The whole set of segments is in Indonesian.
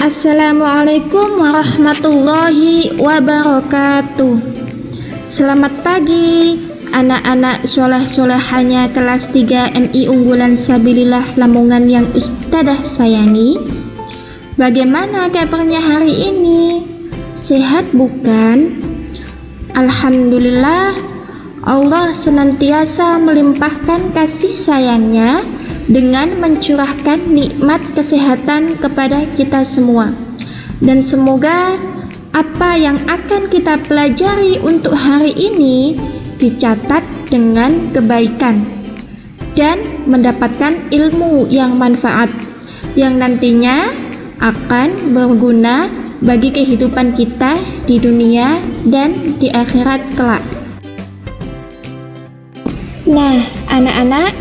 Assalamualaikum warahmatullahi wabarakatuh. Selamat pagi anak-anak soleh-solehanya kelas 3 MI Unggulan Sabilillah Lamongan yang Ustadzah sayangi. Bagaimana kabarnya hari ini? Sehat bukan? Alhamdulillah, Allah senantiasa melimpahkan kasih sayangnya dengan mencurahkan nikmat kesehatan kepada kita semua. Dan semoga apa yang akan kita pelajari untuk hari ini dicatat dengan kebaikan dan mendapatkan ilmu yang manfaat yang nantinya akan berguna bagi kehidupan kita di dunia dan di akhirat kelak. Nah, anak-anak,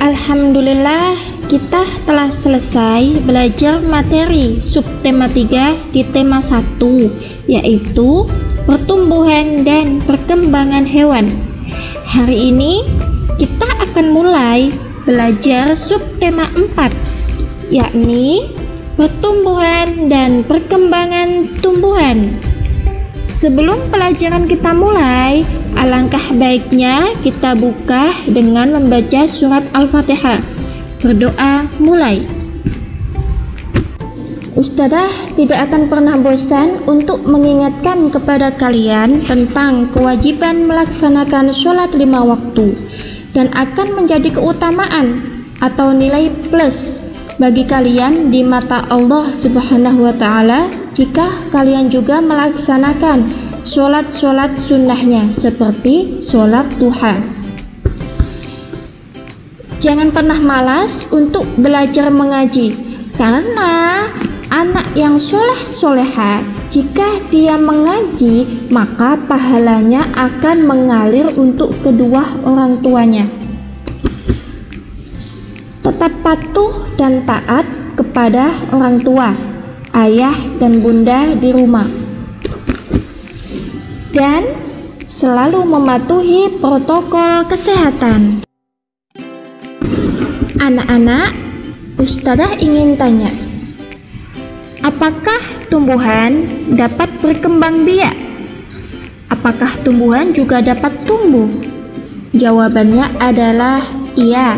alhamdulillah kita telah selesai belajar materi subtema 3 di tema 1, yaitu pertumbuhan dan perkembangan hewan. Hari ini kita akan mulai belajar subtema 4, yakni pertumbuhan dan perkembangan tumbuhan. Sebelum pelajaran kita mulai, alangkah baiknya kita buka dengan membaca surat Al-Fatihah. Berdoa mulai. Ustadzah tidak akan pernah bosan untuk mengingatkan kepada kalian tentang kewajiban melaksanakan sholat 5 waktu dan akan menjadi keutamaan atau nilai plus bagi kalian di mata Allah Subhanahu wa Ta'ala jika kalian juga melaksanakan sholat-sholat sunnahnya seperti sholat duha. Jangan pernah malas untuk belajar mengaji, karena anak yang soleh-soleha jika dia mengaji maka pahalanya akan mengalir untuk kedua orang tuanya. Tetap patuh dan taat kepada orang tua, ayah dan bunda di rumah, dan selalu mematuhi protokol kesehatan. Anak-anak, Ustadzah ingin tanya, apakah tumbuhan dapat berkembang biak? Apakah tumbuhan juga dapat tumbuh? Jawabannya adalah iya.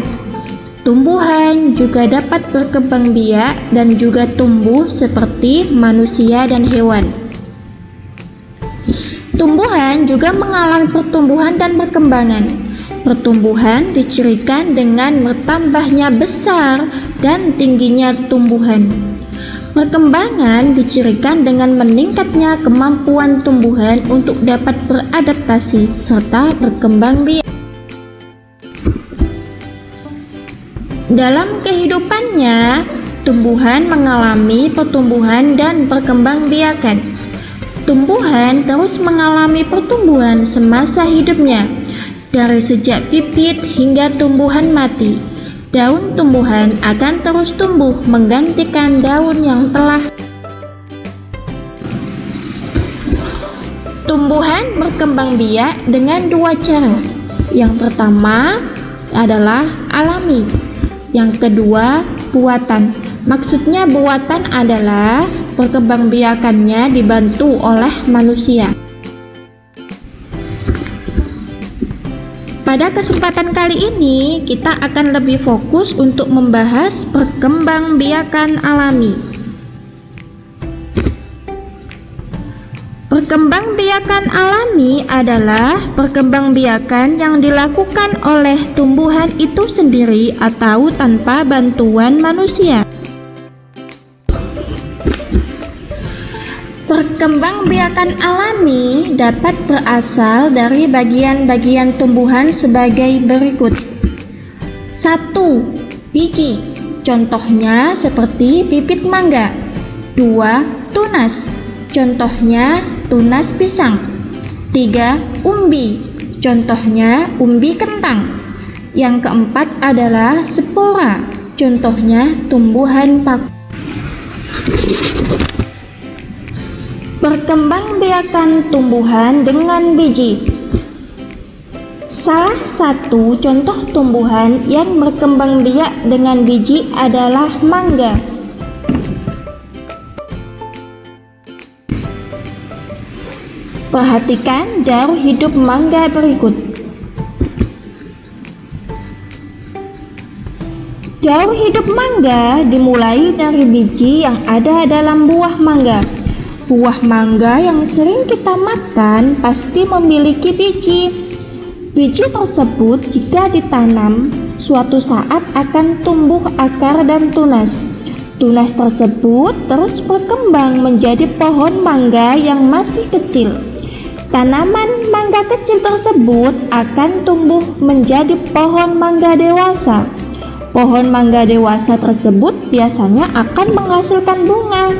Tumbuhan juga dapat berkembang biak dan juga tumbuh seperti manusia dan hewan. Tumbuhan juga mengalami pertumbuhan dan perkembangan. Pertumbuhan dicirikan dengan bertambahnya besar dan tingginya tumbuhan. Perkembangan dicirikan dengan meningkatnya kemampuan tumbuhan untuk dapat beradaptasi serta berkembang biak. Dalam kehidupannya, tumbuhan mengalami pertumbuhan dan perkembangbiakan. Tumbuhan terus mengalami pertumbuhan semasa hidupnya, dari sejak bibit hingga tumbuhan mati. Daun tumbuhan akan terus tumbuh menggantikan daun yang telah. Tumbuhan berkembang biak dengan dua cara. Yang pertama adalah alami. Yang kedua, buatan. Maksudnya buatan adalah perkembangbiakannya dibantu oleh manusia. Pada kesempatan kali ini, kita akan lebih fokus untuk membahas perkembangbiakan alami. Perkembangbiakan alami adalah perkembangbiakan yang dilakukan oleh tumbuhan itu sendiri atau tanpa bantuan manusia. Perkembangbiakan alami dapat berasal dari bagian-bagian tumbuhan sebagai berikut. 1. Biji. Contohnya seperti bibit mangga. 2. Tunas. Contohnya tunas pisang. 3. Umbi. Contohnya umbi kentang. Yang keempat adalah spora. Contohnya tumbuhan paku. Perkembangbiakan tumbuhan dengan biji. Salah satu contoh tumbuhan yang berkembang biak dengan biji adalah mangga. Perhatikan daur hidup mangga berikut. Daur hidup mangga dimulai dari biji yang ada dalam buah mangga. Buah mangga yang sering kita makan pasti memiliki biji. Biji tersebut jika ditanam, suatu saat akan tumbuh akar dan tunas. Tunas tersebut terus berkembang menjadi pohon mangga yang masih kecil. Tanaman mangga kecil tersebut akan tumbuh menjadi pohon mangga dewasa. Pohon mangga dewasa tersebut biasanya akan menghasilkan bunga.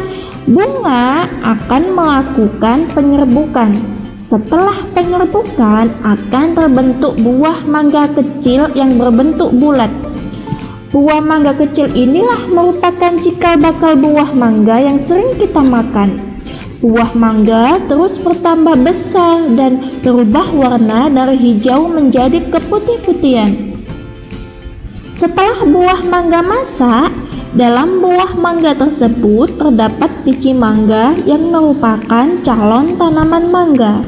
Bunga akan melakukan penyerbukan. Setelah penyerbukan akan terbentuk buah mangga kecil yang berbentuk bulat. Buah mangga kecil inilah merupakan cikal bakal buah mangga yang sering kita makan. Buah mangga terus bertambah besar dan berubah warna dari hijau menjadi keputih-putihan. Setelah buah mangga masak, dalam buah mangga tersebut terdapat biji mangga yang merupakan calon tanaman mangga.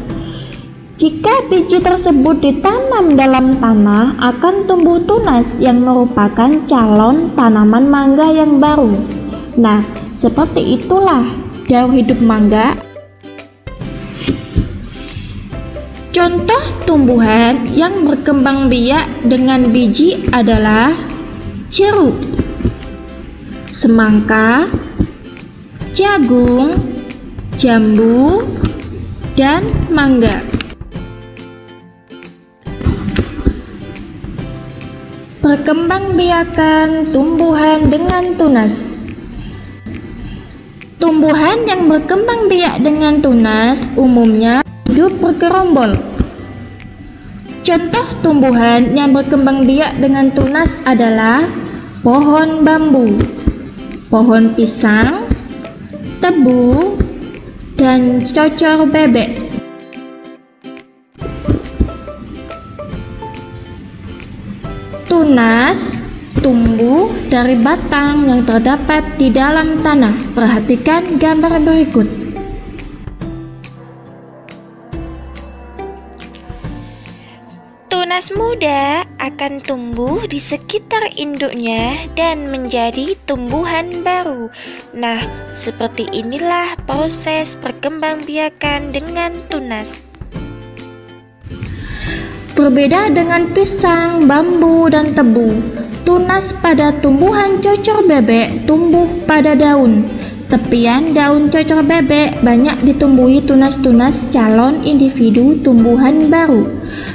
Jika biji tersebut ditanam dalam tanah, akan tumbuh tunas yang merupakan calon tanaman mangga yang baru. Nah, seperti itulah daur hidup mangga. Contoh tumbuhan yang berkembang biak dengan biji adalah jeruk, semangka, jagung, jambu, dan mangga. Perkembangbiakan tumbuhan dengan tunas. Tumbuhan yang berkembang biak dengan tunas umumnya hidup bergerombol. Contoh tumbuhan yang berkembang biak dengan tunas adalah pohon bambu, pohon pisang, tebu, dan cocor bebek. Tunas tumbuh dari batang yang terdapat di dalam tanah. Perhatikan gambar berikut. Tunas muda akan tumbuh di sekitar induknya dan menjadi tumbuhan baru. Nah, seperti inilah proses perkembangbiakan dengan tunas. Berbeda dengan pisang, bambu, dan tebu, tunas pada tumbuhan cocor bebek tumbuh pada daun. Tepian daun cocor bebek banyak ditumbuhi tunas-tunas calon individu tumbuhan baru.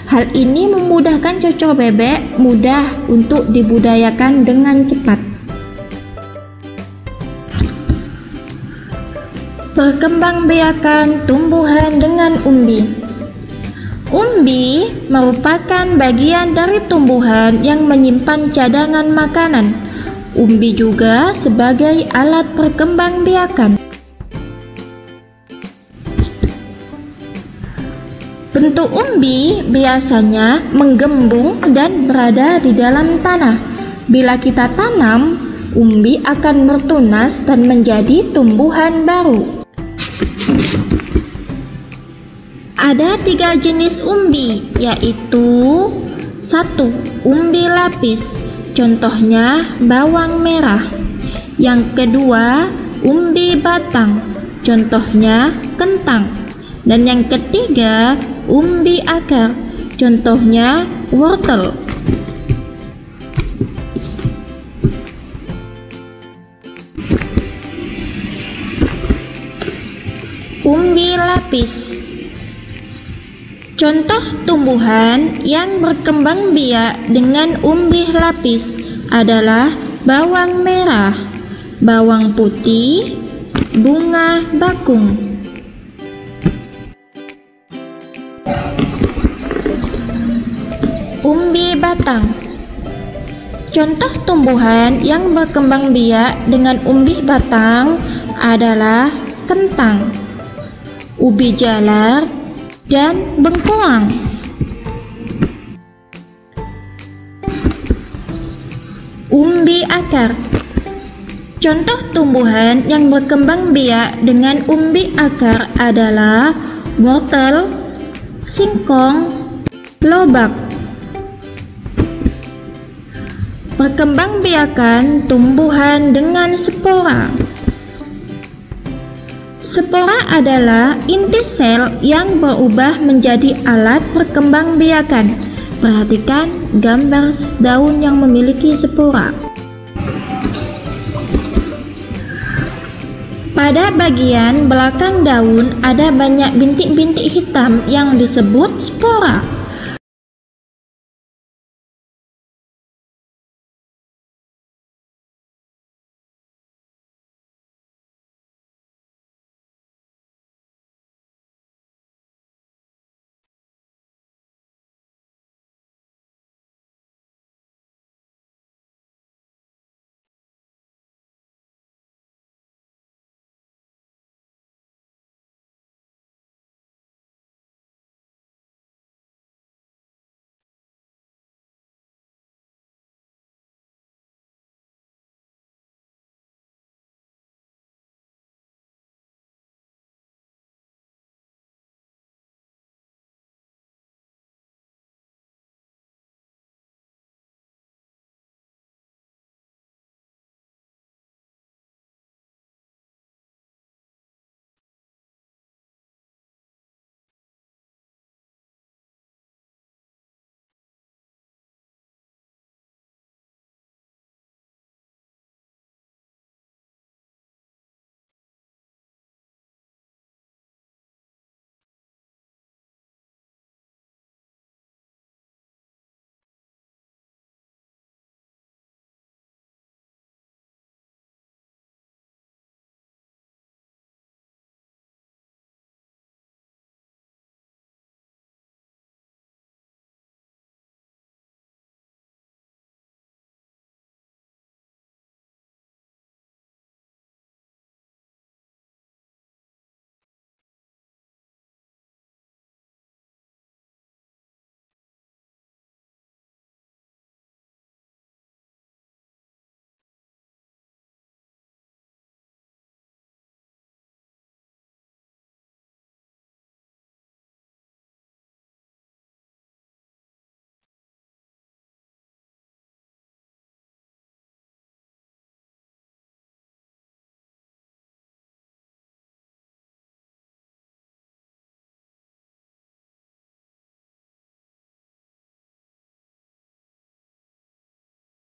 Hal ini memudahkan cocor bebek mudah untuk dibudidayakan dengan cepat. Perkembangbiakan tumbuhan dengan umbi. Umbi merupakan bagian dari tumbuhan yang menyimpan cadangan makanan. Umbi juga sebagai alat perkembangbiakan. Bentuk umbi biasanya menggembung dan berada di dalam tanah. Bila kita tanam, umbi akan bertunas dan menjadi tumbuhan baru. Ada 3 jenis umbi, yaitu 1. Umbi lapis, contohnya bawang merah. Yang kedua, umbi batang, contohnya kentang. Dan yang ketiga, umbi akar, contohnya wortel. Umbi lapis. Contoh tumbuhan yang berkembang biak dengan umbi lapis adalah bawang merah, bawang putih, bunga bakung. Umbi batang. Contoh tumbuhan yang berkembang biak dengan umbi batang adalah kentang, ubi jalar, dan bengkoang. Umbi akar. Contoh tumbuhan yang berkembang biak dengan umbi akar adalah wortel, singkong, lobak. Perkembangbiakan tumbuhan dengan spora. Spora adalah inti sel yang berubah menjadi alat perkembangbiakan. Perhatikan gambar daun yang memiliki spora. Pada bagian belakang daun ada banyak bintik-bintik hitam yang disebut spora.